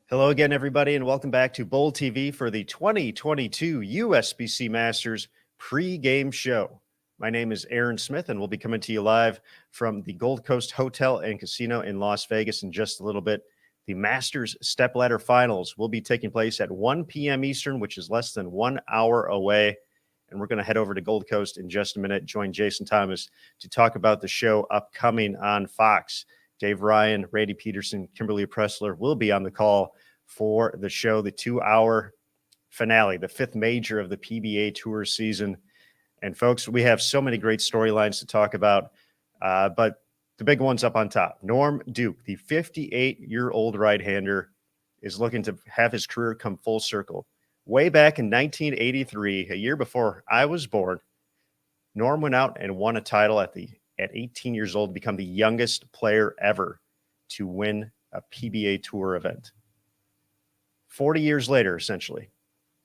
Hello again, everybody, and welcome back to Bowl TV for the 2022 USBC Masters pre-game show. My name is Aaron Smith, and we'll be coming to you live from the Gold Coast Hotel and Casino in Las Vegas in just a little bit. The Masters stepladder finals will be taking place at 1 p.m. Eastern, which is less than 1 hour away. And we're going to head over to Gold Coast in just a minute, join Jason Thomas to talk about the show upcoming on Fox. Dave Ryan, Randy Peterson, Kimberly Pressler will be on the call for the show, the 2-hour finale, the fifth major of the PBA Tour season. And folks, we have so many great storylines to talk about, but the big one's up on top. Norm Duke, the 58-year-old right-hander, is looking to have his career come full circle. Way back in 1983, a year before I was born, Norm went out and won a title at 18 years old, become the youngest player ever to win a PBA Tour event. 40 years later, essentially,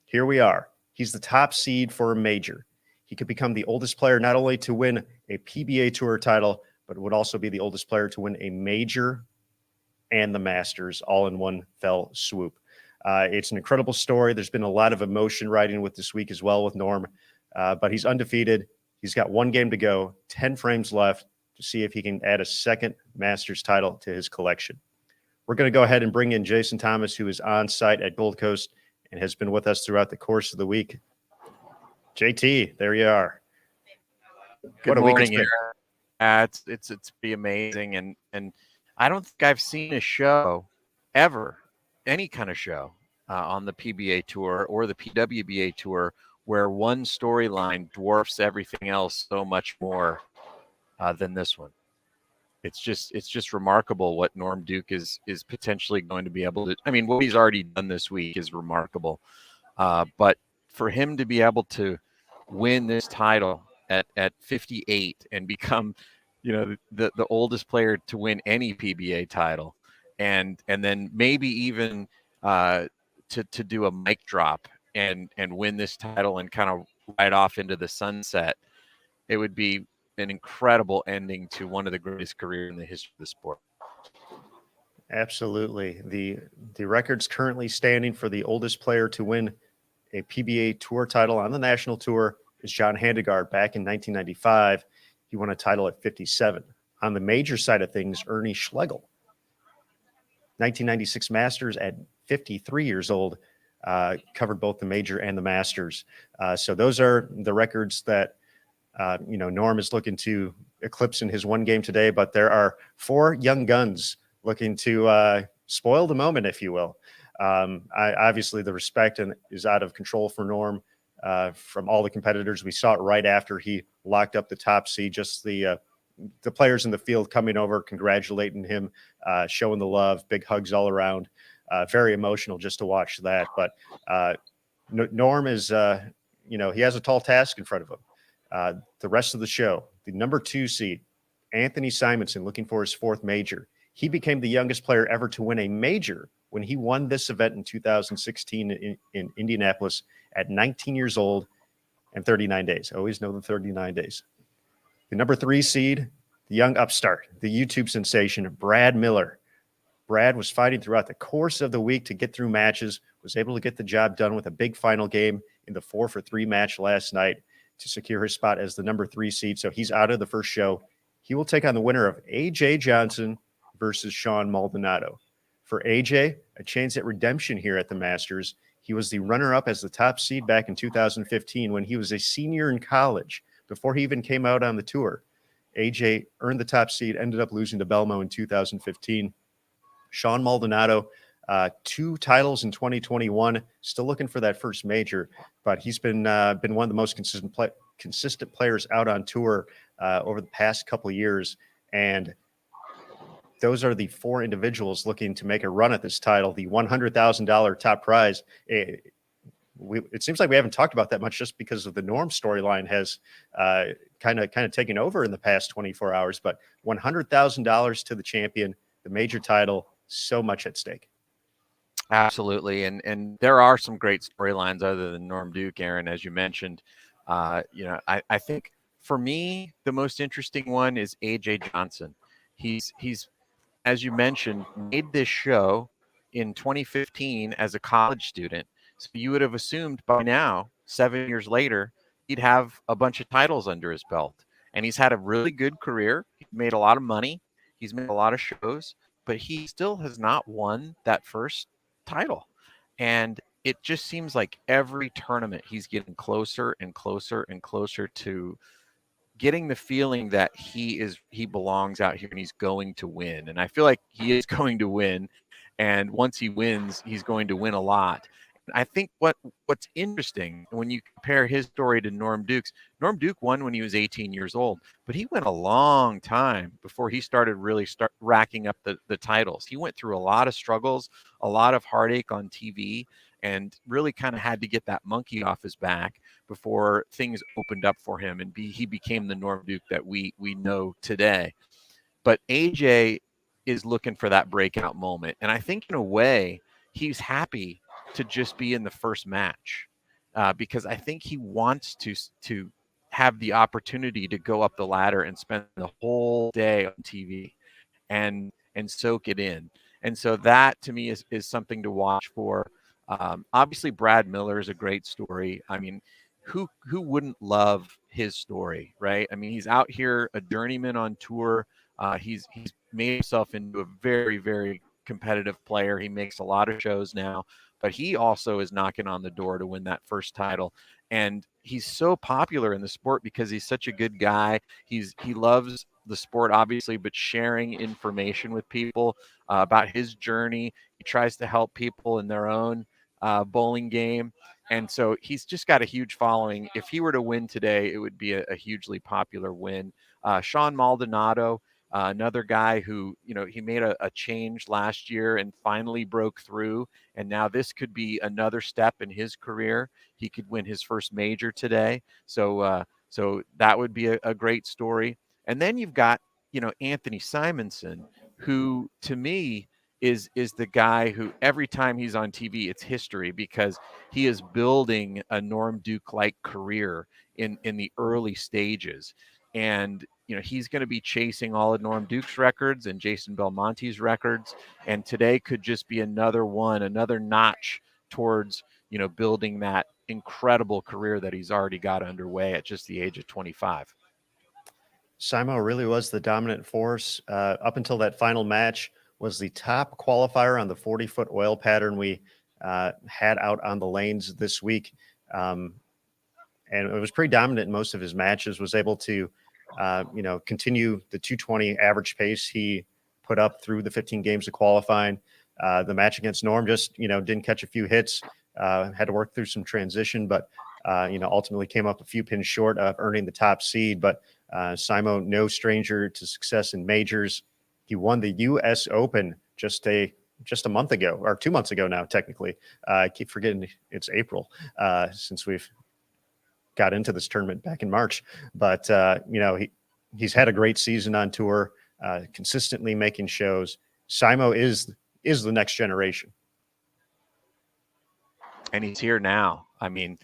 here we are. He's the top seed for a major. He could become the oldest player not only to win a PBA Tour title, but would also be the oldest player to win a major and the Masters all in one fell swoop. It's an incredible story. There's been a lot of emotion riding with this week as well with Norm, but he's undefeated. He's got one game to go, 10 frames left to see if he can add a second Masters title to his collection. We're going to go ahead and bring in Jason Thomas, who is on site at Gold Coast and has been with us throughout the course of the week. JT, there you are. Good morning, Aaron. It's pretty amazing, and I don't think I've seen a show ever, any kind of show on the PBA Tour or the PWBA Tour where one storyline dwarfs everything else so much more than this one. It's just remarkable what Norm Duke is potentially going to be able to. I mean, what he's already done this week is remarkable, but for him to be able to win this title at 58 and become, the oldest player to win any PBA title, and then maybe even to do a mic drop and win this title and kind of ride off into the sunset, it would be an incredible ending to one of the greatest careers in the history of the sport. Absolutely. The record's currently standing for the oldest player to win a PBA Tour title on the national tour is John Handegaard. Back in 1995, he won a title at 57. On the major side of things, Ernie Schlegel, 1996 Masters at 53 years old, covered both the major and the Masters. So those are the records that Norm is looking to eclipse in his one game today, but there are four young guns looking to spoil the moment, if you will. Obviously, the respect is out of control for Norm from all the competitors. We saw it right after he locked up the top seed, just the players in the field coming over, congratulating him, showing the love, big hugs all around. Very emotional just to watch that. But Norm is, he has a tall task in front of him. The rest of the show, the number 2 seed, Anthony Simonson, looking for his 4th major. He became the youngest player ever to win a major when he won this event in 2016 in Indianapolis at 19 years old and 39 days. Always know the 39 days. The number 3 seed, the young upstart, the YouTube sensation, Brad Miller. Brad was fighting throughout the course of the week to get through matches, was able to get the job done with a big final game in the 4-for-3 match last night to secure his spot as the number 3 seed. So he's out of the first show. He will take on the winner of A.J. Johnson versus Sean Maldonado. For A.J., a chance at redemption here at the Masters. He was the runner-up as the top seed back in 2015 when he was a senior in college, before he even came out on the tour. A.J. earned the top seed, ended up losing to Belmo in 2015. Sean Maldonado, 2 titles in 2021, still looking for that first major, but he's been one of the most consistent players out on tour over the past couple of years, and those are the 4 individuals looking to make a run at this title, the $100,000 top prize. It seems like we haven't talked about that much just because of the Norm storyline has kind of taken over in the past 24 hours, but $100,000 to the champion, the major title, so much at stake. Absolutely. And there are some great storylines other than Norm Duke, Aaron, as you mentioned. I think for me, the most interesting one is A.J. Johnson. He's, as you mentioned, made this show in 2015 as a college student. So you would have assumed by now, 7 years later, he'd have a bunch of titles under his belt. And he's had a really good career. He's made a lot of money. He's made a lot of shows, but he still has not won that first title. And it just seems like every tournament he's getting closer and closer and closer to getting the feeling that he belongs out here and he's going to win. And I feel like he is going to win. And once he wins, he's going to win a lot. I think what's interesting when you compare his story to Norm Duke won when he was 18 years old, but he went a long time before he started really racking up the titles. He went through a lot of struggles, a lot of heartache on TV, and really kind of had to get that monkey off his back before things opened up for him and he became the Norm Duke that we know today. But AJ is looking for that breakout moment. And I think in a way, he's happy to just be in the first match because I think he wants to have the opportunity to go up the ladder and spend the whole day on TV and soak it in. And so that to me is something to watch for. Obviously, Brad Miller is a great story. I mean, who wouldn't love his story, right? I mean, he's out here a journeyman on tour. He's made himself into a very, very competitive player. He makes a lot of shows now, but he also is knocking on the door to win that first title. And he's so popular in the sport because he's such a good guy. He loves the sport, obviously, but sharing information with people about his journey. He tries to help people in their own bowling game. And so he's just got a huge following. If he were to win today, it would be a hugely popular win. Sean Maldonado, another guy who, he made a change last year and finally broke through. And now this could be another step in his career. He could win his first major today. So that would be a great story. And then you've got, Anthony Simonson, who to me is the guy who every time he's on TV, it's history because he is building a Norm Duke-like career in the early stages. And, he's going to be chasing all of Norm Duke's records and Jason Belmonte's records. And today could just be another notch towards, building that incredible career that he's already got underway at just the age of 25. Simo really was the dominant force up until that final match. Was the top qualifier on the 40-foot oil pattern we had out on the lanes this week. And it was pretty dominant in most of his matches, was able to, continue the 220 average pace he put up through the 15 games of qualifying. The match against Norm just, didn't catch a few hits, had to work through some transition, but, ultimately came up a few pins short of earning the top seed. But Simo, no stranger to success in majors. He won the U.S. Open just a month ago, or 2 months ago now, technically. I keep forgetting it's April since we've got into this tournament back in March. But, he's had a great season on tour, consistently making shows. Simo is the next generation. And he's here now. I mean,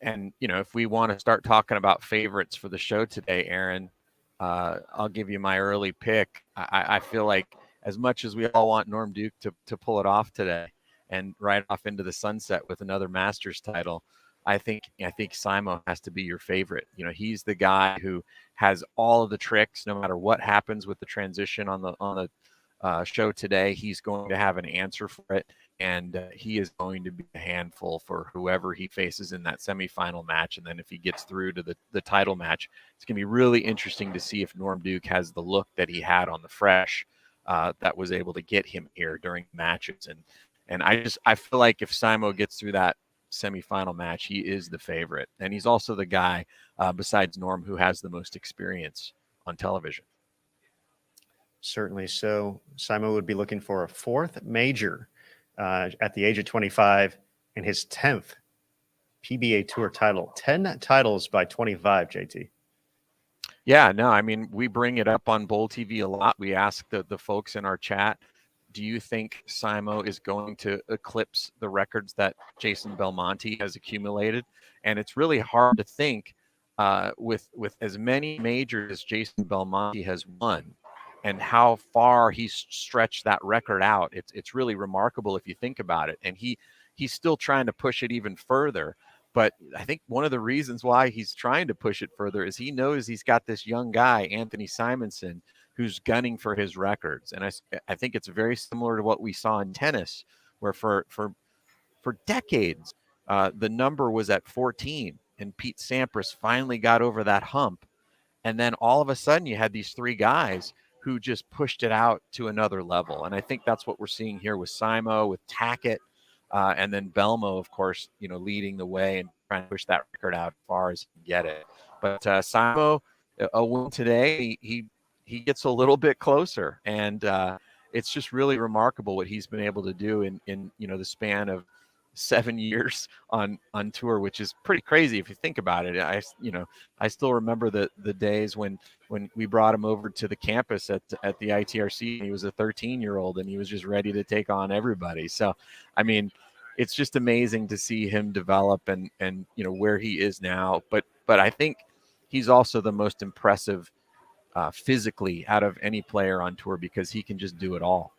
and, if we want to start talking about favorites for the show today, Aaron, I'll give you my early pick. I feel like as much as we all want Norm Duke to pull it off today and ride off into the sunset with another Masters title, I think Simo has to be your favorite. He's the guy who has all of the tricks. No matter what happens with the transition on the show today, he's going to have an answer for it. And he is going to be a handful for whoever he faces in that semifinal match. And then if he gets through to the title match, it's going to be really interesting to see if Norm Duke has the look that he had on the Fresh that was able to get him here during matches. And I feel like if Simo gets through that semifinal match, he is the favorite. And he's also the guy besides Norm who has the most experience on television. Certainly. So Simo would be looking for a fourth major at the age of 25 and his 10th PBA Tour title. 10 titles by 25, JT. Yeah, no, I mean, we bring it up on Bowl TV a lot. We ask the folks in our chat, do you think Simo is going to eclipse the records that Jason Belmonte has accumulated? And it's really hard to think with as many majors as Jason Belmonte has won and how far he's stretched that record out. It's really remarkable if you think about it. And he's still trying to push it even further. But I think one of the reasons why he's trying to push it further is he knows he's got this young guy, Anthony Simonson, who's gunning for his records. And I think it's very similar to what we saw in tennis, where for decades, the number was at 14, and Pete Sampras finally got over that hump. And then all of a sudden you had these three guys who just pushed it out to another level. And I think that's what we're seeing here with Simo, with Tackett, and then Belmo, of course, leading the way and trying to push that record out as far as he can get it. But Simo, a win today, he gets a little bit closer. And it's just really remarkable what he's been able to do in the span of 7 years on tour, which is pretty crazy if you think about it. I still remember the days when we brought him over to the campus at the ITRC. He was a 13-year-old and he was just ready to take on everybody. So, I mean, it's just amazing to see him develop and where he is now. But I think he's also the most impressive physically out of any player on tour because he can just do it all.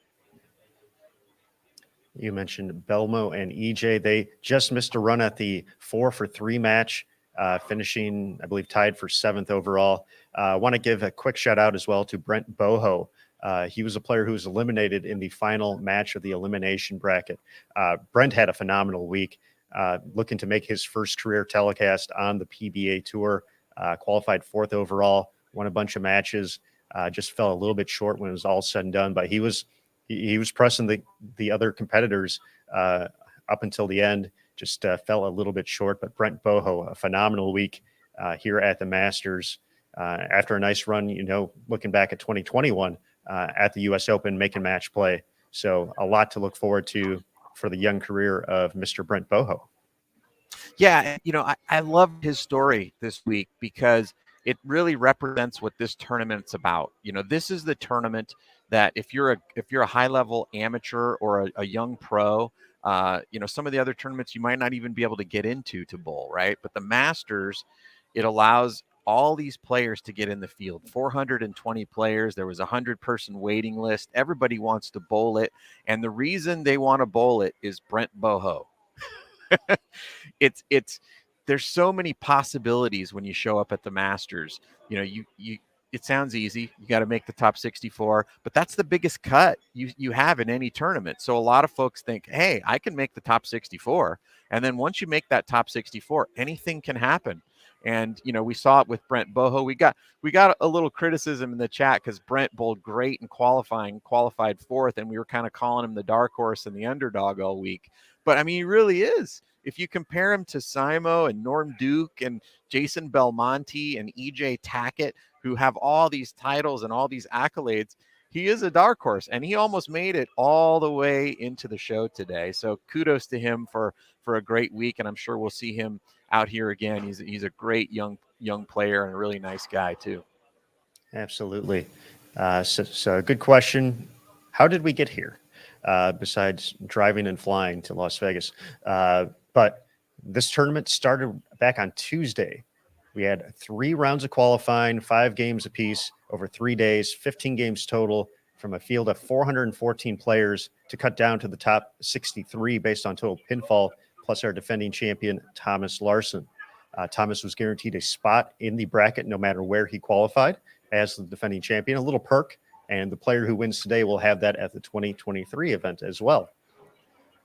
You mentioned Belmo and EJ. They just missed a run at the 4-for-3 match, finishing, I believe, tied for 7th overall. I want to give a quick shout out as well to Brent Boho. He was a player who was eliminated in the final match of the elimination bracket. Brent had a phenomenal week, looking to make his first career telecast on the PBA Tour, qualified 4th overall, won a bunch of matches, just fell a little bit short when it was all said and done, but he was pressing the other competitors up until the end, just fell a little bit short. But Brent Boho, a phenomenal week here at the Masters after a nice run, looking back at 2021 at the U.S. Open, making match play. So a lot to look forward to for the young career of Mr. Brent Boho. Yeah, I love his story this week because it really represents what this tournament's about. This is the tournament that if you're a high level amateur or a young pro, some of the other tournaments you might not even be able to get into to bowl, right? But the Masters, it allows all these players to get in the field. 420 players. There was a 100-person waiting list. Everybody wants to bowl it, and the reason they want to bowl it is Brent Boho. There's so many possibilities when you show up at the Masters. It sounds easy. You got to make the top 64, but that's the biggest cut you have in any tournament. So a lot of folks think, hey, I can make the top 64. And then once you make that top 64, anything can happen. And, we saw it with Brent Boho. We got a little criticism in the chat because Brent bowled great in qualifying, qualified 4th, and we were kind of calling him the dark horse and the underdog all week. But, I mean, he really is. If you compare him to Simo and Norm Duke and Jason Belmonte and EJ Tackett, who have all these titles and all these accolades, he is a dark horse, and he almost made it all the way into the show today. So kudos to him for a great week, and I'm sure we'll see him out here again. He's a great young player and a really nice guy too. Absolutely. So good question. How did we get here? Besides driving and flying to Las Vegas. But this tournament started back on Tuesday. We had 3 rounds of qualifying, 5 games apiece over 3 days, 15 games total from a field of 414 players to cut down to the top 63 based on total pinfall, plus our defending champion, Thomas Larson. Thomas was guaranteed a spot in the bracket no matter where he qualified as the defending champion, a little perk. And the player who wins today will have that at the 2023 event as well.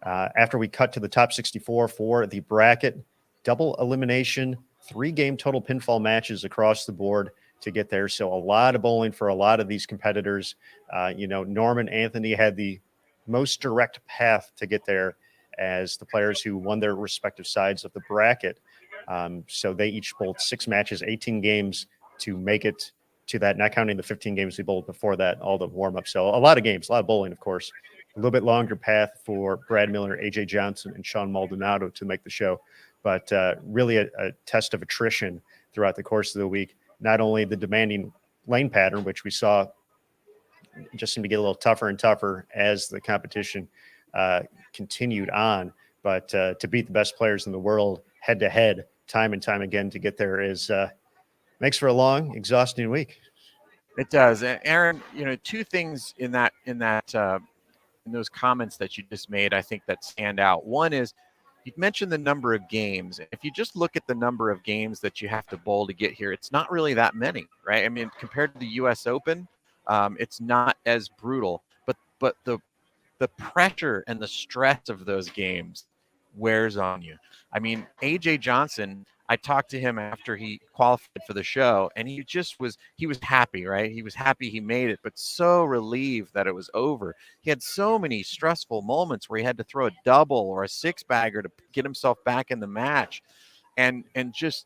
After we cut to the top 64 for the bracket, double elimination, 3-game total pinfall matches across the board to get there. So a lot of bowling for a lot of these competitors. Norman Anthony had the most direct path to get there as the players who won their respective sides of the bracket. So they each bowled 6 matches, 18 games to make it to that, not counting the 15 games we bowled before that, all the warm-up. So a lot of games, a lot of bowling, of course. A little bit longer path for Brad Miller, AJ Johnson, and Sean Maldonado to make the show. But really a test of attrition throughout the course of the week. Not only the demanding lane pattern, which we saw just seemed to get a little tougher and tougher as the competition continued on, but to beat the best players in the world head-to-head time and time again to get there is makes for a long, exhausting week. It does. Aaron, two things in those comments that you just made, I think that stand out. One is you mentioned the number of games. If you just look at the number of games that you have to bowl to get here, it's not really that many, right? I mean, compared to the U.S. Open, it's not as brutal. But the pressure and the stress of those games wears on you. I mean, AJ Johnson, I talked to him after he qualified for the show, and he was happy, right? He was happy he made it, but so relieved that it was over. He had so many stressful moments where he had to throw a double or a six bagger to get himself back in the match. And just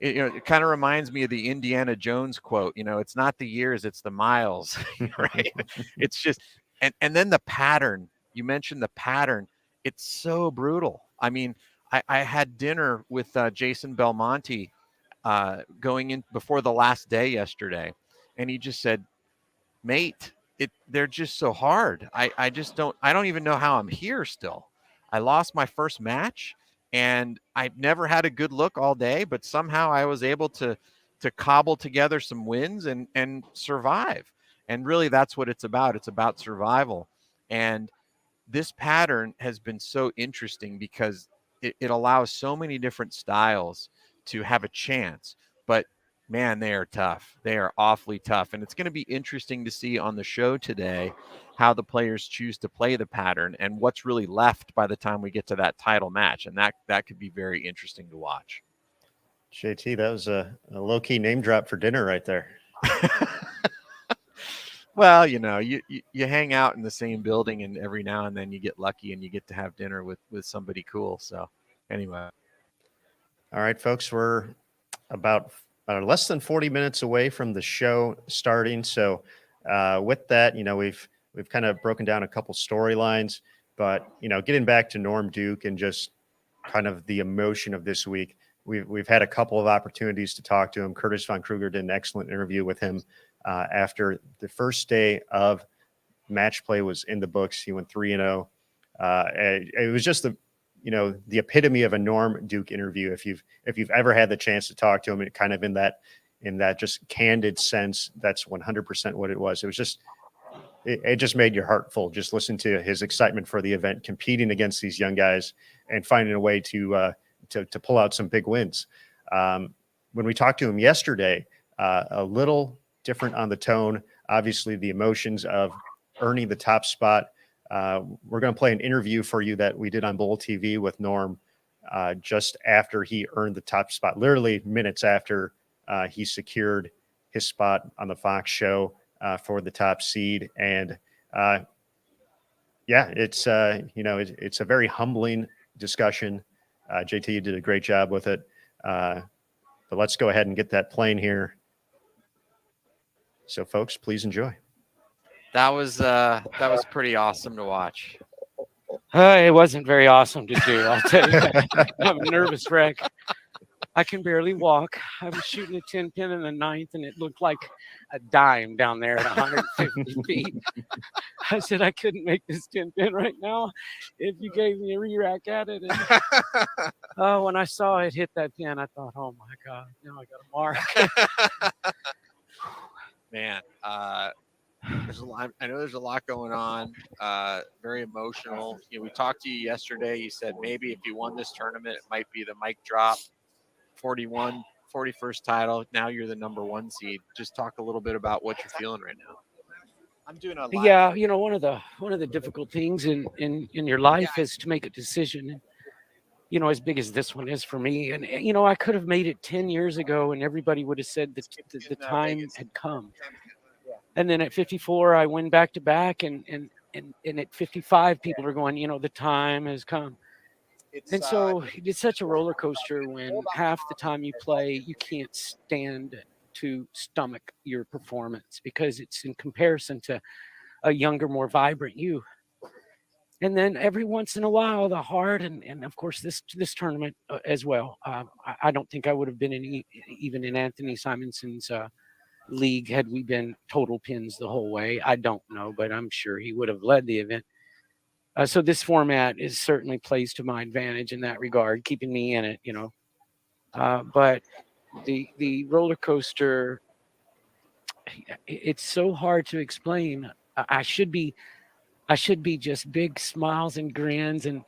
it kind of reminds me of the Indiana Jones quote, it's not the years, it's the miles, right? It's just, and then the pattern, you mentioned the pattern. It's so brutal. I mean, I had dinner with Jason Belmonte going in before the last day yesterday. And he just said, mate, they're just so hard. I don't even know how I'm here still. I lost my first match and I've never had a good look all day, but somehow I was able to cobble together some wins and survive. And really that's what it's about. It's about survival. And this pattern has been so interesting because it allows so many different styles to have a chance. But man, they are tough. They are awfully tough. And it's going to be interesting to see on the show today how the players choose to play the pattern and what's really left by the time we get to that title match. And that could be very interesting to watch. JT, that was a low-key name drop for dinner right there. Well, you hang out in the same building, and every now and then you get lucky and you get to have dinner with somebody cool. So anyway. All right, folks, we're about less than 40 minutes away from the show starting. So with that, we've kind of broken down a couple storylines, but, getting back to Norm Duke and just kind of the emotion of this week, we've had a couple of opportunities to talk to him. Curtis Von Kruger did an excellent interview with him after the first day of match play was in the books. He went 3-0. It was just the epitome of a Norm Duke interview. If you've ever had the chance to talk to him, and kind of in that just candid sense, that's 100% what it was. It was just, it just made your heart full. Just listen to his excitement for the event, competing against these young guys and finding a way to pull out some big wins. When we talked to him yesterday, a little different on the tone, obviously the emotions of earning the top spot. We're going to play an interview for you that we did on Bowl TV with Norm just after he earned the top spot, literally minutes after he secured his spot on the Fox show for the top seed. And it's a very humbling discussion. JT, you did a great job with it. But let's go ahead and get that playing here. So folks, please enjoy. That was pretty awesome to watch. It wasn't very awesome to do, I'll tell you. I'm a nervous wreck. I can barely walk. I was shooting a 10 pin in the ninth, and it looked like a dime down there at 150 feet. I said, I couldn't make this 10 pin right now if you gave me a re-rack at it. And, when I saw it hit that pin, I thought, oh, my God, now I got a mark. Man, there's a lot. I know there's a lot going on. Very emotional. We talked to you yesterday. You said maybe if you won this tournament, it might be the mic drop. 41st title. Now you're the number one seed. Just talk a little bit about what you're feeling right now. I'm doing a live. Yeah, one of the difficult things in your life is to make a decision. As big as this one is for me. And, I could have made it 10 years ago and everybody would have said that the time had come. And then at 54, I win back to back. And at 55, people are going, the time has come. So it's such a roller coaster when half the time you play, you can't stand to stomach your performance because it's in comparison to a younger, more vibrant you. And then every once in a while, the hard and of course this tournament as well. I don't think I would have been even in Anthony Simonson's league had we been total pins the whole way. I don't know, but I'm sure he would have led the event. So this format certainly plays to my advantage in that regard, keeping me in it. But the roller coaster it's so hard to explain. I should be just big smiles and grins and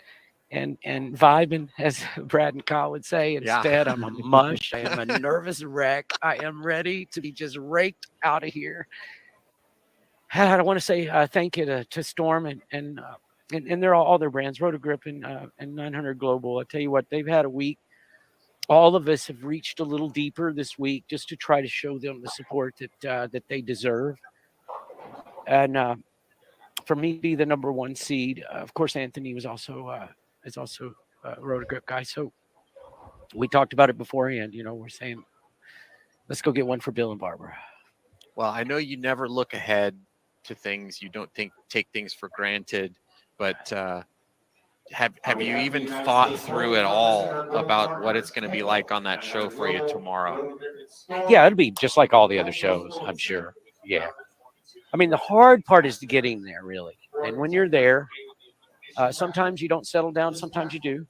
vibing, as Brad and Kyle would say. Instead, I'm a mush. I am a nervous wreck. I am ready to be just raked out of here. I want to say thank you to Storm and they're all their brands, Rotogrip and 900 Global. I tell you what, they've had a week. All of us have reached a little deeper this week just to try to show them the support that they deserve. And for me to be the number one seed, of course, Anthony was also a Rotogrip guy. So we talked about it beforehand. We're saying, let's go get one for Bill and Barbara. Well, I know you never look ahead to things. You don't take things for granted, but have you even thought through at all about what it's going to be like on that show for you tomorrow? Yeah, it'll be just like all the other shows, I'm sure. Yeah. I mean, the hard part is getting there, really. And when you're there, sometimes you don't settle down, sometimes you do.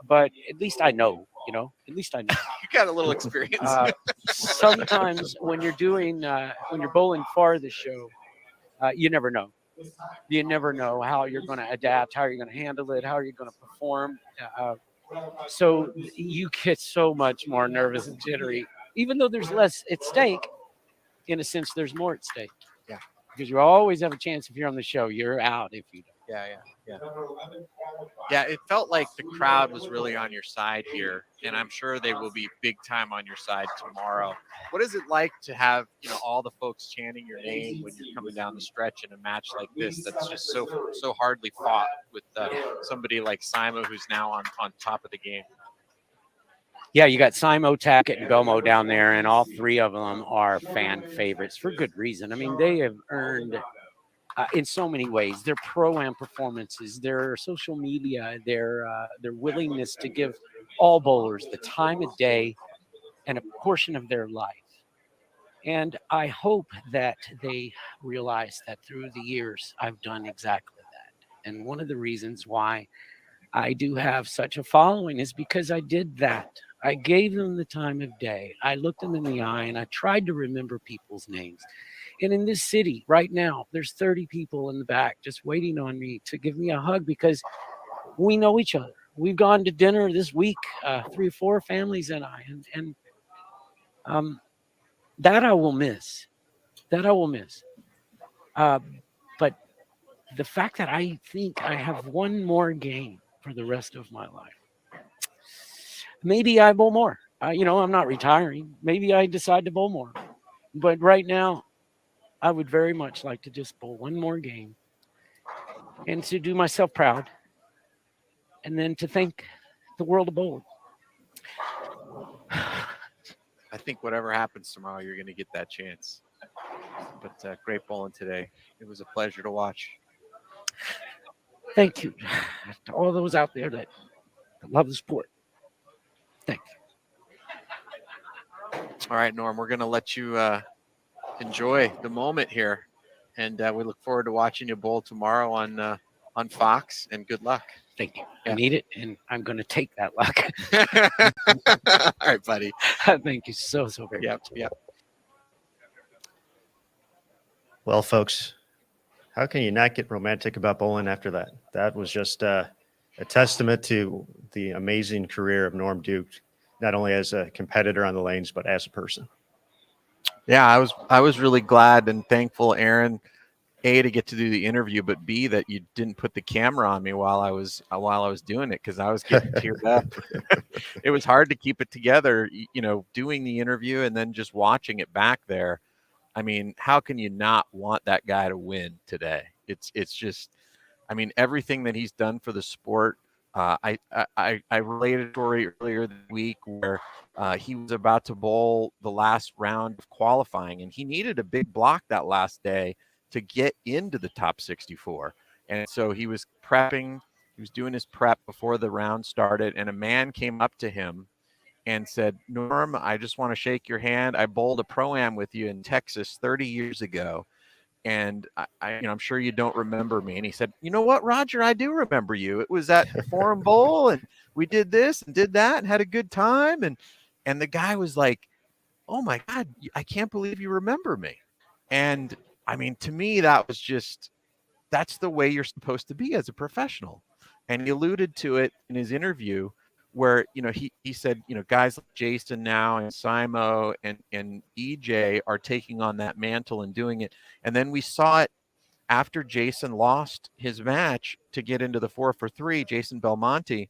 But at least I know, at least I know. You got a little experience. Sometimes when you're bowling for the show, you never know. You never know how you're going to adapt, how you're going to handle it, how you're going to perform. So you get so much more nervous and jittery, even though there's less at stake. In a sense, there's more at stake. Yeah. Because you always have a chance if you're on the show. You're out if you don't. Yeah, it felt like the crowd was really on your side here, and I'm sure they will be big time on your side tomorrow. What is it like to have, all the folks chanting your name when you're coming down the stretch in a match like this that's just so hardly fought with somebody like Simo, who's now on top of the game? Yeah, you got Simo, Tackett, and Gomo down there, and all three of them are fan favorites for good reason. I mean, they have earned in so many ways their pro-am performances, their social media, their willingness to give all bowlers the time of day and a portion of their life. And I hope that they realize that through the years, I've done exactly that. And one of the reasons why I do have such a following is because I did that. I gave them the time of day. I looked them in the eye and I tried to remember people's names. And in this city right now, there's 30 people in the back just waiting on me to give me a hug because we know each other. We've gone to dinner this week, 3 or 4 families and I, and that I will miss. But the fact that I think I have one more game for the rest of my life, maybe I bowl more. I'm not retiring. Maybe I decide to bowl more. But right now, I would very much like to just bowl one more game and to do myself proud and then to thank the world of bowling. I think whatever happens tomorrow, you're going to get that chance. But great bowling today. It was a pleasure to watch. Thank you to all those out there that love the sport. Thank you. All right, Norm, we're going to let you enjoy the moment here. And we look forward to watching you bowl tomorrow on Fox, and good luck. Thank you. I need it, and I'm going to take that luck. All right, buddy. Thank you so very much. Yep. Well, folks, how can you not get romantic about bowling after that? That was just a testament to the amazing career of Norm Duke, not only as a competitor on the lanes, but as a person. Yeah, I was really glad and thankful, Aaron, A, to get to do the interview, but B, that you didn't put the camera on me while I was doing it, because I was getting teared up. It was hard to keep it together, doing the interview and then just watching it back there. I mean, how can you not want that guy to win today? It's just, I mean, everything that he's done for the sport. I related a story earlier this week where he was about to bowl the last round of qualifying, and he needed a big block that last day to get into the top 64. And so he was prepping, he was doing his prep before the round started, and a man came up to him and said, "Norm, I just want to shake your hand. I bowled a pro-am with you in Texas 30 years ago. And I'm sure you don't remember me." And he said, "You know what, Roger, I do remember you. It was at Forum Bowl, and we did this and did that and had a good time." And the guy was like, "Oh my God, I can't believe you remember me." And I mean, to me, that's the way you're supposed to be as a professional. And he alluded to it in his interview where, he said, guys like Jason now and Simo and EJ are taking on that mantle and doing it. And then we saw it after Jason lost his match to get into the 4-for-3, Jason Belmonte.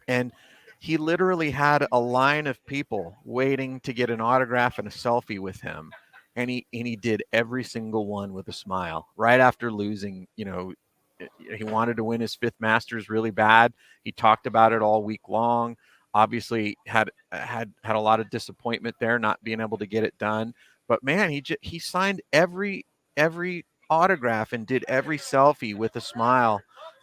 And he literally had a line of people waiting to get an autograph and a selfie with him. And he did every single one with a smile right after losing. He wanted to win his 5th Masters really bad. He talked about it all week long. Obviously had a lot of disappointment there, not being able to get it done. But man, he signed every autograph and did every selfie with a smile,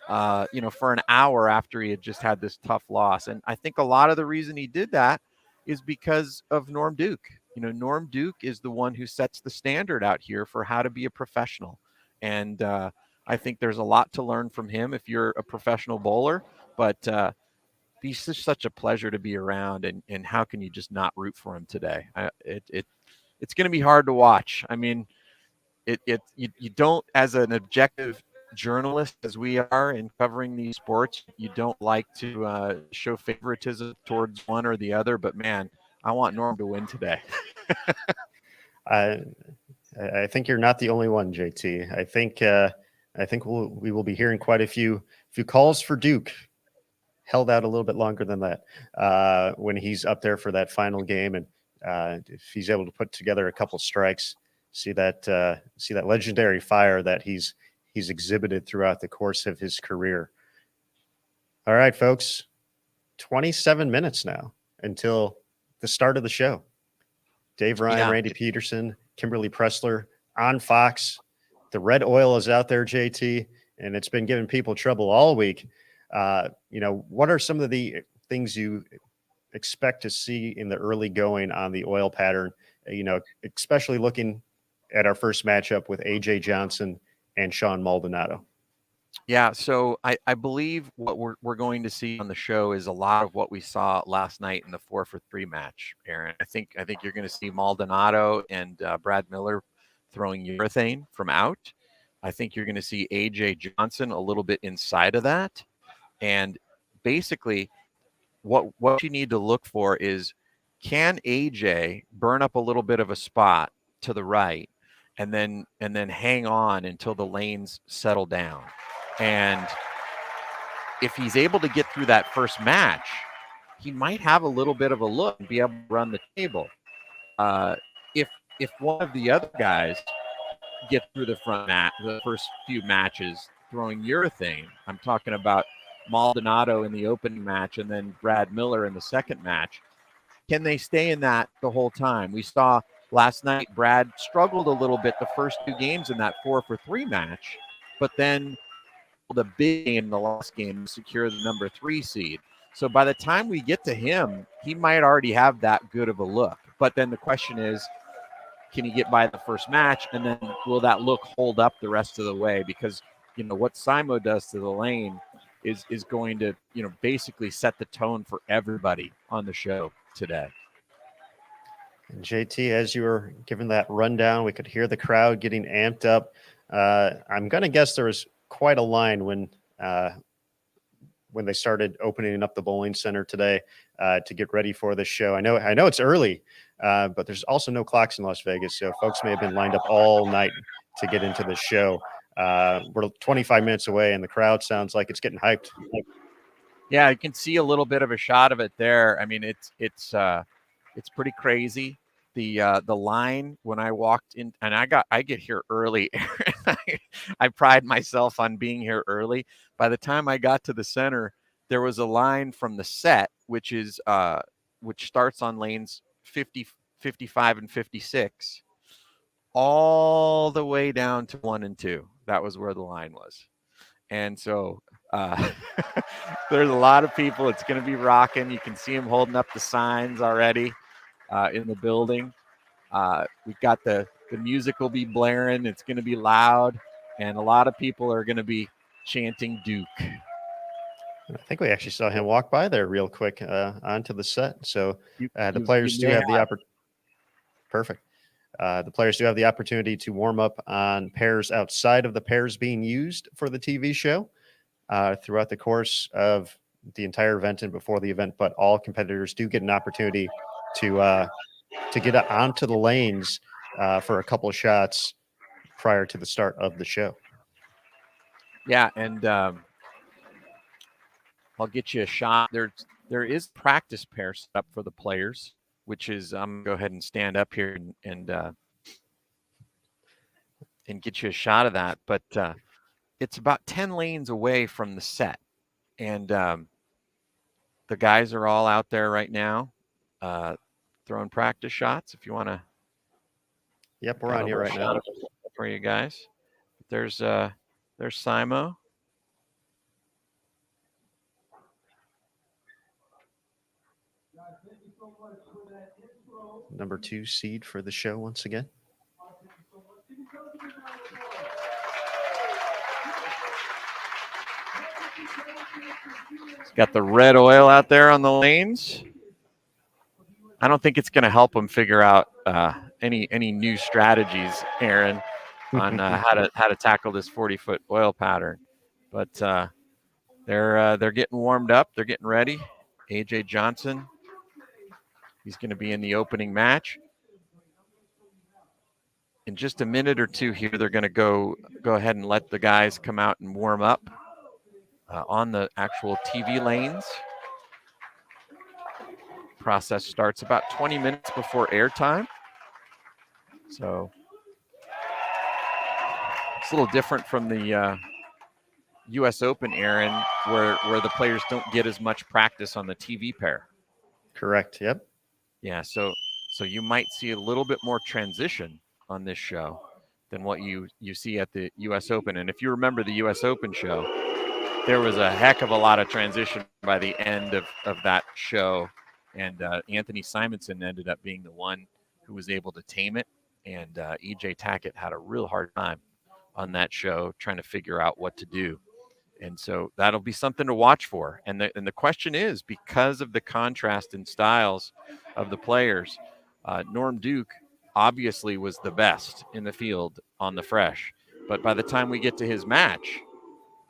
for an hour after he had just had this tough loss. And I think a lot of the reason he did that is because of Norm Duke. Norm Duke is the one who sets the standard out here for how to be a professional. And I think there's a lot to learn from him if you're a professional bowler, but he's just such a pleasure to be around. And how can you just not root for him today? It's going to be hard to watch. I mean, you don't, as an objective journalist as we are in covering these sports, you don't like to show favoritism towards one or the other, but man, I want Norm to win today. I think you're not the only one, JT. I think we will be hearing quite a few calls for Duke. Held out a little bit longer than that when he's up there for that final game, and if he's able to put together a couple strikes, see that legendary fire that he's exhibited throughout the course of his career. All right, folks, 27 minutes now until the start of the show. Dave Ryan, Randy Peterson, Kimberly Pressler on Fox. The red oil is out there, JT, and it's been giving people trouble all week. What are some of the things you expect to see in the early going on the oil pattern, especially looking at our first matchup with AJ Johnson and Sean Maldonado? Yeah, so I believe what we're going to see on the show is a lot of what we saw last night in the 4-for-3 match, Aaron. I think you're going to see Maldonado and Brad Miller throwing urethane from out. I think you're going to see AJ Johnson a little bit inside of that. And basically what you need to look for is, can AJ burn up a little bit of a spot to the right and then hang on until the lanes settle down? And if he's able to get through that first match, he might have a little bit of a look and be able to run the table. If one of the other guys get through the first few matches throwing urethane, I'm talking about Maldonado in the opening match and then Brad Miller in the second match, can they stay in that the whole time? We saw last night Brad struggled a little bit the first 2 games in that 4-for-3 match, but then the big game in the last game to secure the number 3 seed. So by the time we get to him, he might already have that good of a look. But then the question is, can he get by the first match, and then will that look hold up the rest of the way? Because what Simo does to the lane is going to basically set the tone for everybody on the show today. And JT, as you were giving that rundown, we could hear the crowd getting amped up. I'm going to guess there was quite a line when they started opening up the bowling center today to get ready for this show. I know it's early, but there's also no clocks in Las Vegas, so folks may have been lined up all night to get into the show. We're 25 minutes away, and the crowd sounds like it's getting hyped. Yeah, you can see a little bit of a shot of it there. I mean, it's pretty crazy. The line when I walked in, and I get here early. I pride myself on being here early. By the time I got to the center, there was a line from the set, which starts on lanes 50, 55, and 56, all the way down to 1 and 2. That was where the line was. And so there's a lot of people. It's going to be rocking. You can see them holding up the signs already in the building. We've got the music will be blaring. It's going to be loud. And a lot of people are going to be chanting Duke. I think we actually saw him walk by there real quick onto the set. So the players do have the opportunity. Perfect. The players do have the opportunity to warm up on pairs outside of the pairs being used for the TV show throughout the course of the entire event and before the event, but all competitors do get an opportunity to get onto the lanes for a couple of shots prior to the start of the show. Yeah, and I'll get you a shot. There is practice pair set up for the players, which is I'm gonna go ahead and stand up here and get you a shot of that. But it's about 10 lanes away from the set, and the guys are all out there right now throwing practice shots. If you want to, yep, we're on here right now for you guys. There's Simo. Number 2 seed for the show once again. It's got the red oil out there on the lanes. I don't think it's going to help them figure out any new strategies, Aaron, on how to tackle this 40-foot oil pattern. But they're getting warmed up. They're getting ready. AJ Johnson, he's going to be in the opening match. In just a minute or two here, they're going to go ahead and let the guys come out and warm up on the actual TV lanes. Process starts about 20 minutes before airtime. So it's a little different from the US Open, Aaron, where the players don't get as much practice on the TV pair. Correct. Yep. Yeah. So you might see a little bit more transition on this show than what you see at the US Open. And if you remember the US Open show, there was a heck of a lot of transition by the end of that show. And Anthony Simonson ended up being the one who was able to tame it. And EJ Tackett had a real hard time on that show trying to figure out what to do. And so that'll be something to watch for. And the question is, because of the contrast in styles of the players, Norm Duke obviously was the best in the field on the fresh. But by the time we get to his match,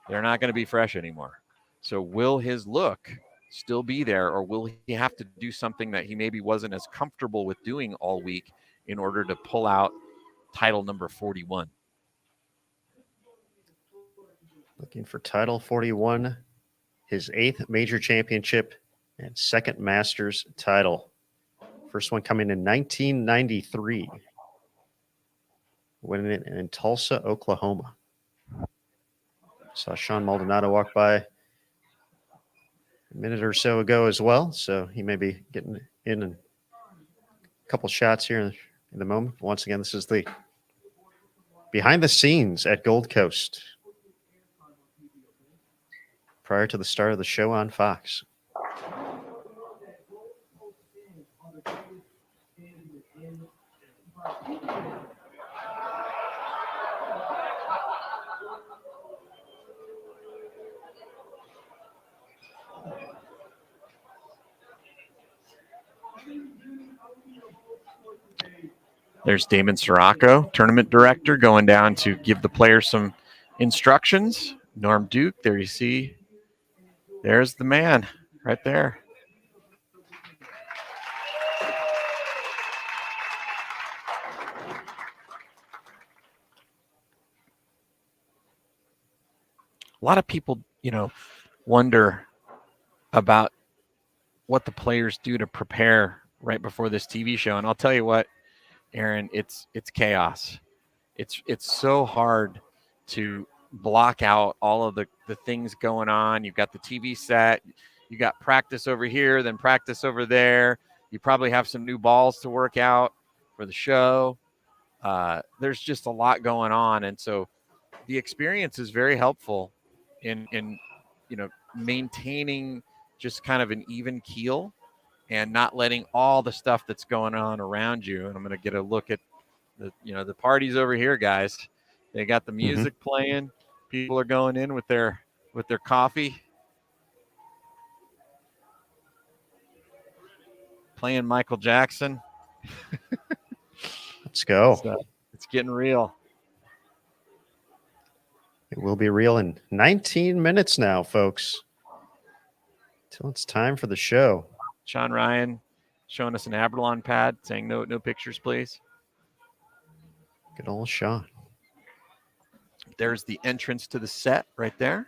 they're not going to be fresh anymore. So will his look still be there, or will he have to do something that he maybe wasn't as comfortable with doing all week in order to pull out title number 41? Looking for title 41, his 8th major championship and 2nd Masters title. First one coming in 1993, winning it in Tulsa, Oklahoma. Saw Sean Maldonado walk by a minute or so ago as well, so he may be getting in a couple shots here in the moment. Once again, this is the behind the scenes at Gold Coast prior to the start of the show on Fox. There's Damon Sirocco, tournament director, going down to give the players some instructions. Norm Duke, there you see. There's the man right there. A lot of people, wonder about what the players do to prepare right before this TV show. And I'll tell you what, Aaron, it's chaos. It's so hard to block out all of the things going on. You've got the TV set, you got practice over here, then practice over there. You probably have some new balls to work out for the show. There's just a lot going on. And so the experience is very helpful in maintaining just kind of an even keel and not letting all the stuff that's going on around you. And I'm going to get a look at the parties over here, guys. They got the music playing. People are going in with their coffee, playing Michael Jackson. Let's go. It's getting real. It will be real in 19 minutes now, folks. Till it's time for the show. Sean Ryan showing us an Aberlon pad saying no pictures, please. Good old Sean. There's the entrance to the set right there.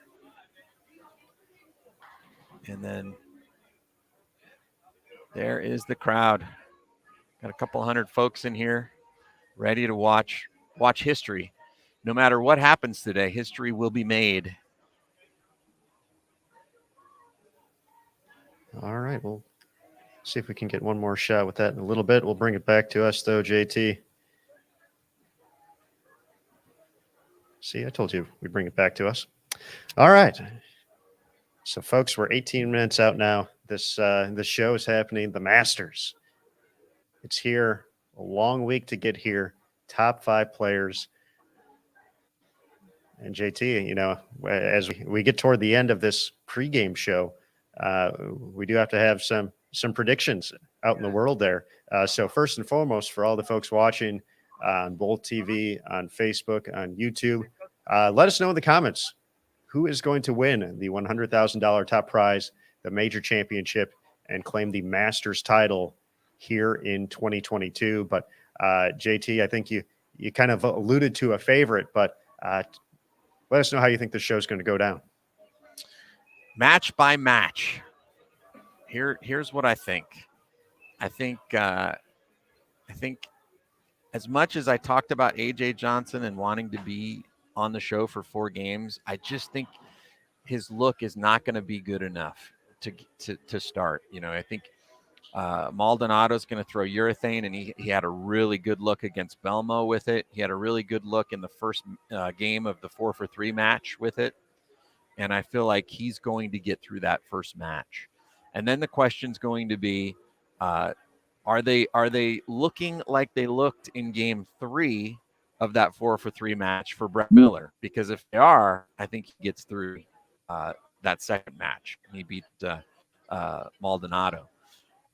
And then there is the crowd. Got a couple hundred folks in here ready to watch history. No matter what happens today, history will be made. All right, we'll see if we can get one more shot with that in a little bit. We'll bring it back to us, though, JT. See, I told you we'd bring it back to us. All right. So, folks, we're 18 minutes out now. This show is happening. The Masters. It's here. A long week to get here. Top 5 players. And JT, you know, as we get toward the end of this pregame show, we do have to have some predictions out in the world there. So first and foremost, for all the folks watching on Bolt TV, on Facebook, on YouTube, let us know in the comments who is going to win the $100,000 top prize, the major championship, and claim the Masters title here in 2022. But JT, I think you kind of alluded to a favorite, but let us know how you think the show is going to go down. Match by match. Here's what I think. I think as much as I talked about AJ Johnson and wanting to be on the show for 4 games, I just think his look is not going to be good enough to start. You know, I think Maldonado's going to throw urethane, and he had a really good look against Belmo with it. He had a really good look in the first game of the 4-for-3 match with it. And I feel like he's going to get through that first match. And then the question's going to be, are they looking like they looked in game 3 of that 4-for-3 match for Brett Miller? Because if they are, I think he gets through that second match. He beat Maldonado.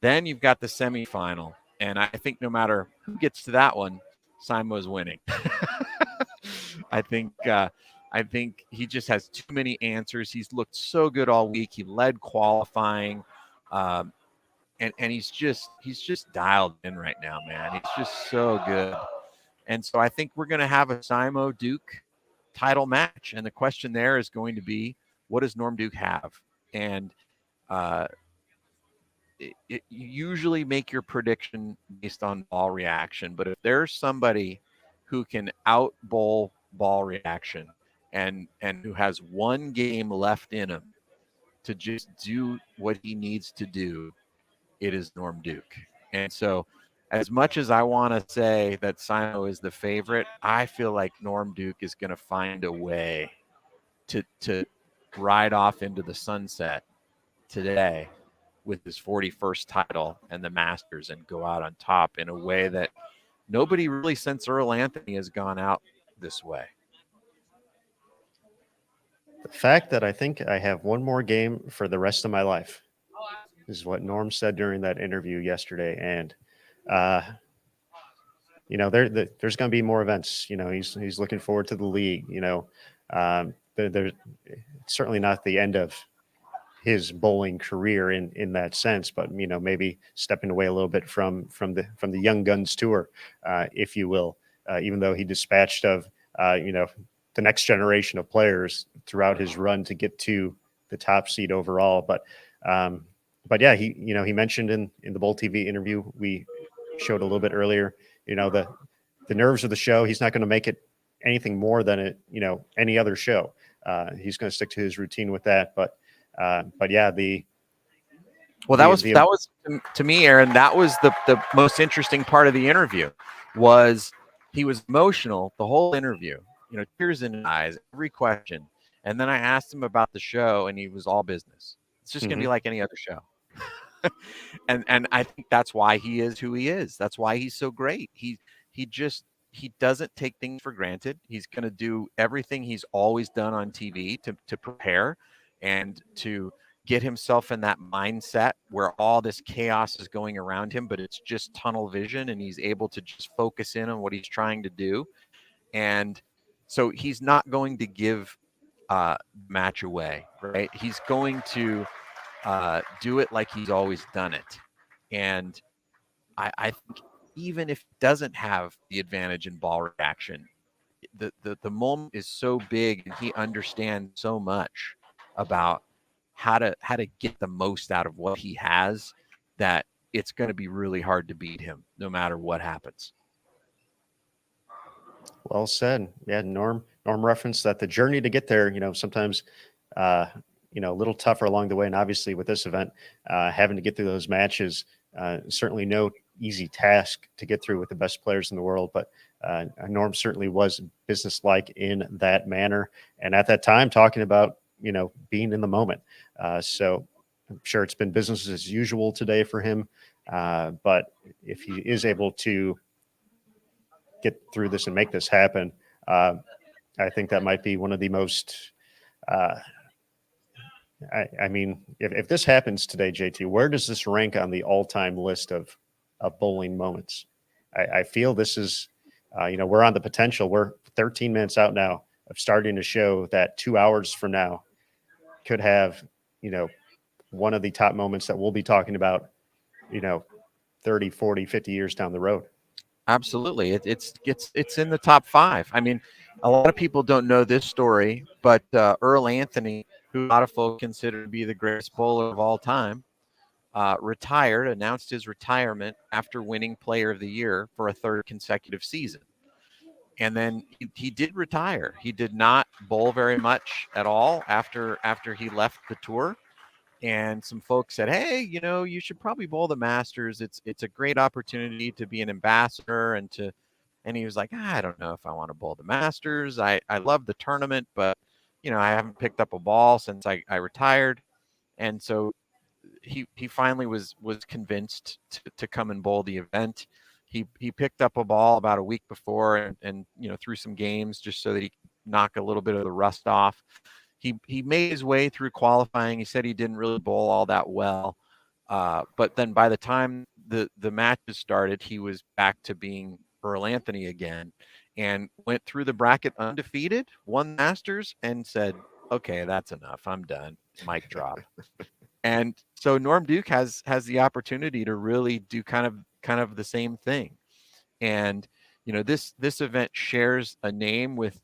Then you've got the semifinal. And I think no matter who gets to that one, Simo's winning. I think he just has too many answers. He's looked so good all week. He led qualifying, and he's just dialed in right now, man. He's just so good. And so I think we're going to have a Simo Duke title match. And the question there is going to be, what does Norm Duke have? And you usually make your prediction based on ball reaction. But if there's somebody who can out bowl ball reaction, and who has 1 game left in him to just do what he needs to do, it is Norm Duke. And so as much as I want to say that Simo is the favorite, I feel like Norm Duke is going to find a way to ride off into the sunset today with his 41st title and the Masters and go out on top in a way that nobody really since Earl Anthony has gone out this way. The fact that I think I have 1 more game for the rest of my life is what Norm said during that interview yesterday. And, you know, there's going to be more events. You know, he's looking forward to the league. You know, there's certainly not the end of his bowling career in that sense, but, you know, maybe stepping away a little bit from the Young Guns tour, if you will, even though he dispatched of, you know, the next generation of players throughout his run to get to the top seed overall. But yeah, he mentioned in the Bowl TV interview we showed a little bit earlier, you know, the nerves of the show. He's not going to make it anything more than any other show. He's going to stick to his routine with that. But yeah, that was to me, Aaron, that was the most interesting part of the interview. Was he was emotional the whole interview. You know, tears in his eyes, every question. And then I asked him about the show, and he was all business. It's just going to be like any other show. and I think that's why he is who he is. That's why he's so great. He doesn't take things for granted. He's going to do everything he's always done on TV to prepare and to get himself in that mindset where all this chaos is going around him, but it's just tunnel vision, and he's able to just focus in on what he's trying to do. And so he's not going to give match away, right? He's going to do it like he's always done it. And I think even if he doesn't have the advantage in ball reaction, the moment is so big, and he understands so much about how to get the most out of what he has, that it's going to be really hard to beat him no matter what happens. Well said. Yeah, Norm referenced that the journey to get there, sometimes a little tougher along the way. And obviously with this event, having to get through those matches, certainly no easy task to get through with the best players in the world. But Norm certainly was businesslike in that manner. And at that time, talking about, being in the moment. So I'm sure it's been business as usual today for him. But if he is able to get through this and make this happen, I think that might be one of the most, I mean, if this happens today, JT, where does this rank on the all-time list of bowling moments? I feel this is, we're on the potential. We're 13 minutes out now of starting a show that 2 hours from now could have, one of the top moments that we'll be talking about, 30, 40, 50 years down the road. Absolutely. It's in the top 5. I mean, a lot of people don't know this story, but Earl Anthony, who a lot of folks consider to be the greatest bowler of all time, announced his retirement after winning Player of the Year for a 3rd consecutive season. And then he did retire. He did not bowl very much at all after he left the tour. And some folks said, hey, you should probably bowl the Masters. It's a great opportunity to be an ambassador and he was like, I don't know if I want to bowl the Masters. I love the tournament, but I haven't picked up a ball since I retired. And so he finally was convinced to come and bowl the event. He picked up a ball about a week before and threw some games just so that he could knock a little bit of the rust off. He made his way through qualifying. He said he didn't really bowl all that well. But then by the time the matches started, he was back to being Earl Anthony again and went through the bracket undefeated, won Masters, and said, okay, that's enough. I'm done. Mic drop. And so Norm Duke has the opportunity to really do kind of the same thing. And, this event shares a name with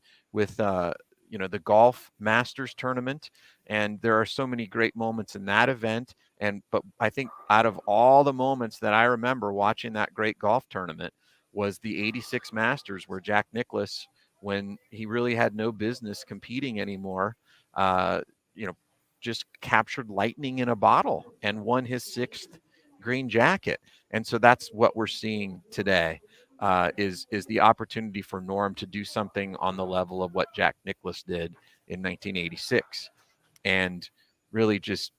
the golf Masters tournament. And there are so many great moments in that event. But I think out of all the moments that I remember watching that great golf tournament was the 86 Masters, where Jack Nicklaus, when he really had no business competing anymore, just captured lightning in a bottle and won his 6th green jacket. And so that's what we're seeing today. Is the opportunity for Norm to do something on the level of what Jack Nicklaus did in 1986 and really just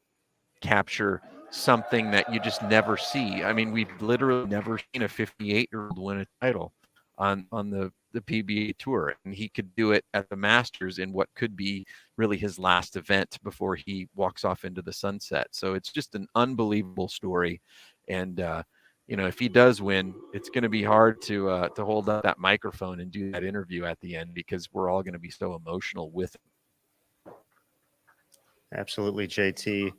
capture something that you just never see. I mean, we've literally never seen a 58-year-old win a title on the PBA Tour, and he could do it at the Masters in what could be really his last event before he walks off into the sunset. So it's just an unbelievable story. And if he does win, it's going to be hard to hold up that microphone and do that interview at the end, because we're all going to be so emotional with him. Absolutely, JT.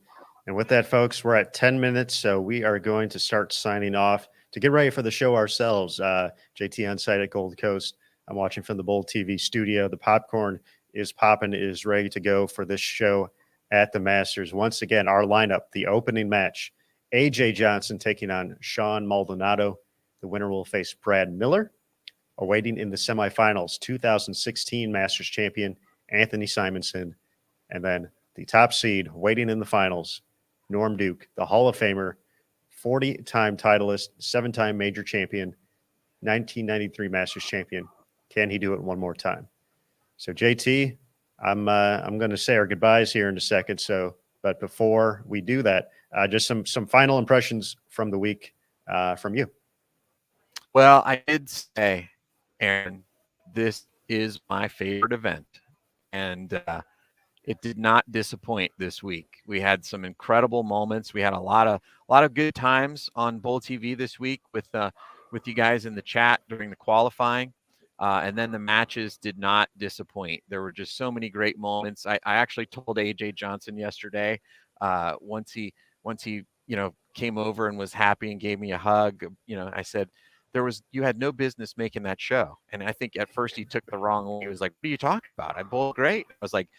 And with that, folks, we're at 10 minutes, so we are going to start signing off to get ready for the show ourselves. JT on site at Gold Coast. I'm watching from the Bold TV studio. The popcorn is popping, is ready to go for this show at the Masters. Once again, our lineup, the opening match, AJ Johnson taking on Sean Maldonado. The winner will face Brad Miller. Awaiting in the semifinals, 2016 Masters champion Anthony Simonson. And then the top seed waiting in the finals, Norm Duke, the Hall of Famer, 40-time titleist, 7-time major champion, 1993 Masters champion. Can he do it one more time? So JT, I'm going to say our goodbyes here in a second. But before we do that, just some final impressions from the week from you. Well, I did say, Aaron, this is my favorite event. And, it did not disappoint this week. We had some incredible moments. We had a lot of good times on Bowl TV this week with you guys in the chat during the qualifying. And then the matches did not disappoint. There were just so many great moments. I actually told AJ Johnson yesterday, once he came over and was happy and gave me a hug, I said, you had no business making that show. And I think at first he took the wrong way. He was like, what are you talking about? I bowled great. I was like,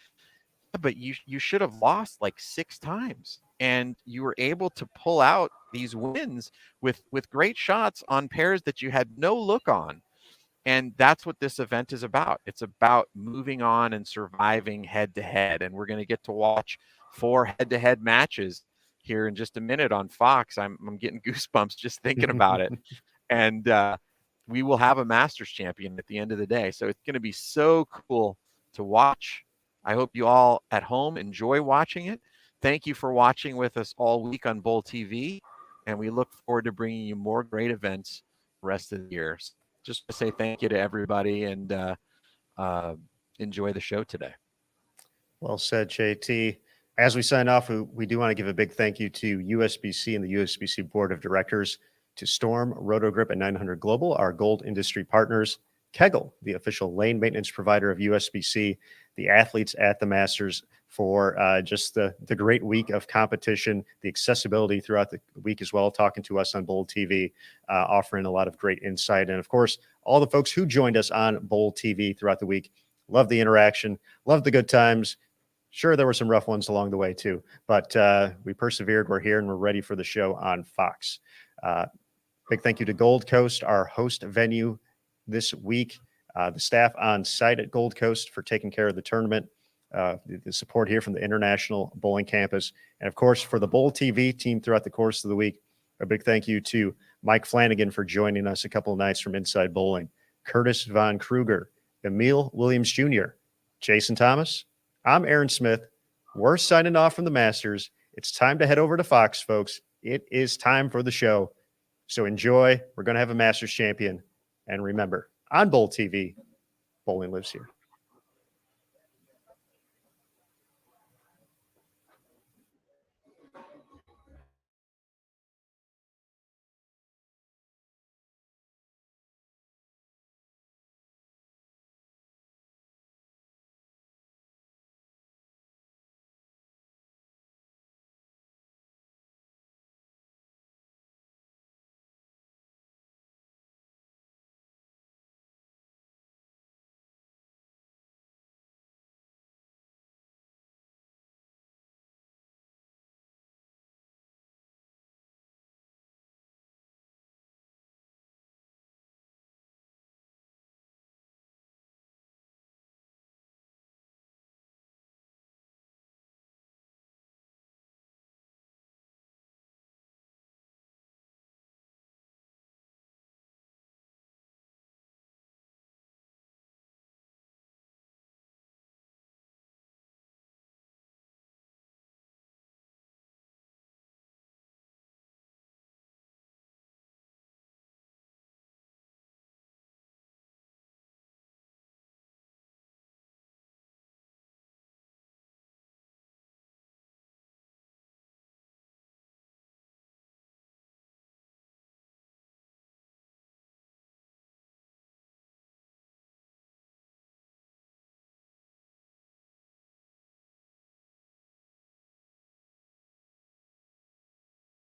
but you should have lost like 6 times, and you were able to pull out these wins with great shots on pairs that you had no look on. And that's what this event is about. It's about moving on and surviving head to head. And we're going to get to watch 4 head-to-head matches here in just a minute on Fox. I'm getting goosebumps just thinking about it. And we will have a Masters champion at the end of the day. So it's going to be so cool to watch. I hope you all at home enjoy watching it. Thank you for watching with us all week on Bowl TV. And we look forward to bringing you more great events the rest of the year. Just to say thank you to everybody, and enjoy the show today. Well said, JT. As we sign off, we do want to give a big thank you to USBC and the USBC Board of Directors, to Storm, Rotogrip, and 900 Global, our gold industry partners, Kegel, the official lane maintenance provider of USBC, the athletes at the Masters, for just the great week of competition, the accessibility throughout the week as well, talking to us on Bowl TV, offering a lot of great insight. And of course, all the folks who joined us on Bowl TV throughout the week. Love the interaction, love the good times. Sure, there were some rough ones along the way too, but we persevered. We're here and we're ready for the show on Fox. Big thank you to Gold Coast, our host venue this week, the staff on site at Gold Coast for taking care of the tournament, the support here from the International Bowling Campus, and of course for the Bowl TV team throughout the course of the week. A big thank you to Mike Flanagan for joining us a couple of nights from Inside Bowling, Curtis Von Kruger, Emil Williams Jr., Jason Thomas. I'm Aaron Smith. We're signing off from the Masters. It's time to head over to Fox, folks. It is time for the show. So enjoy. We're going to have a Masters champion. And remember, on Bowl TV, bowling lives here.